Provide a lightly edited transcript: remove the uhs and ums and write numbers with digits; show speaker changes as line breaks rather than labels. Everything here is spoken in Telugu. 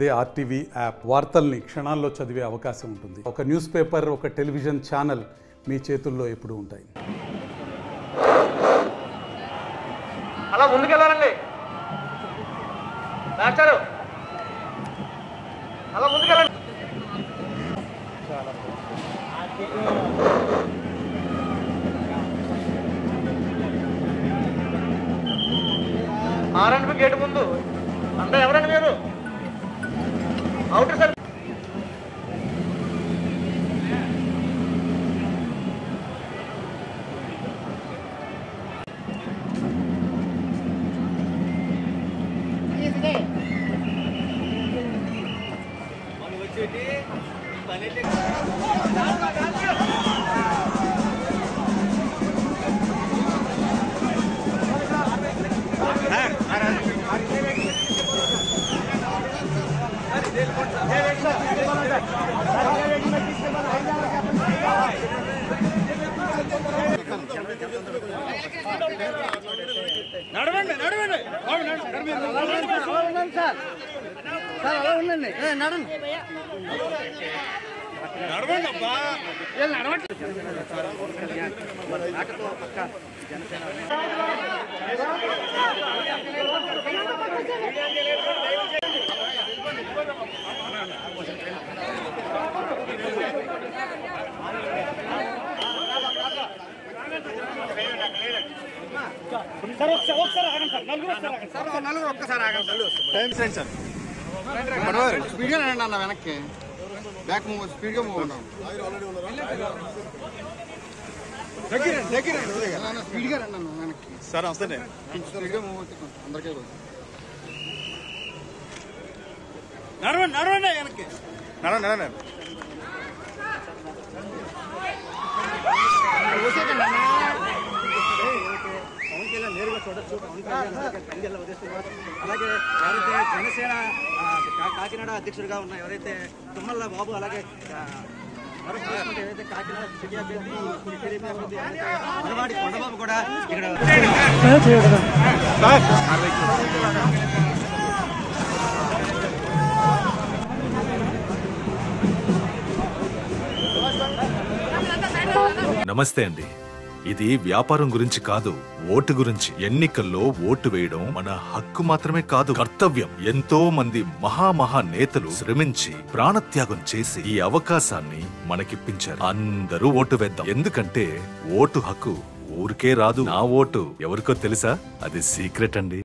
అదే ఆర్టీవీ యాప్ వార్తల్ని క్షణాల్లో చదివే అవకాశం ఉంటుంది. ఒక న్యూస్ పేపర్, ఒక టెలివిజన్ ఛానల్ మీ చేతుల్లో ఎప్పుడూ ఉంటాయి.
అలా ముందుకెళ్ళాలండి డాక్టర్, అలా ముందుకెళ్ళండి. ఆర్ఎండ్బి గేట్ ముందు అంతా ఎవరండి మీరు? Outer sir. నడవండి నడవండి సార్, అలా ఉండండి, నడండి నడవండి అబ్బా, నడవండి. నలుగురు ఒక్కసారి ఆగండి సార్. స్పీడ్గా రండి అన్న, వెనక్కి బ్యాక్ మూవ్, స్పీడ్గా మూవ్ ఉన్నాం. స్పీడ్గా రండి అన్న వెనక్కి సార్. వస్తే స్పీడ్గా మూవ్ అవుతుంది అందరికీ. నడవండి నడవండి వెనక్కి, నడవండి నడవండి. నేరుగా చూడొచ్చు. పవన్ కళ్యాణ్ పంజాల ఉదయిస్తున్నారు. అలాగే ఎవరైతే జనసేన కాకినాడ అధ్యక్షుడిగా ఉన్న ఎవరైతే తుమ్మల బాబు, అలాగే ఏదైతే కాకినాడ సిటీ అభ్యర్థి మనవాడి కొండబాబు కూడా ఇక్కడ
నమస్తే అండి. ఇది వ్యాపారం గురించి కాదు, ఓటు గురించి. ఎన్నికల్లో ఓటు వేయడం మన హక్కు మాత్రమే కాదు, కర్తవ్యం. ఎంతో మంది మహా నేతలు శ్రమించి ప్రాణత్యాగం చేసి ఈ అవకాశాన్ని మనకిప్పించారు. అందరూ ఓటు వేద్దాం. ఎందుకంటే ఓటు హక్కు ఊరికే రాదు. నా ఓటు ఎవరికో తెలుసా? అది సీక్రెట్ అండి.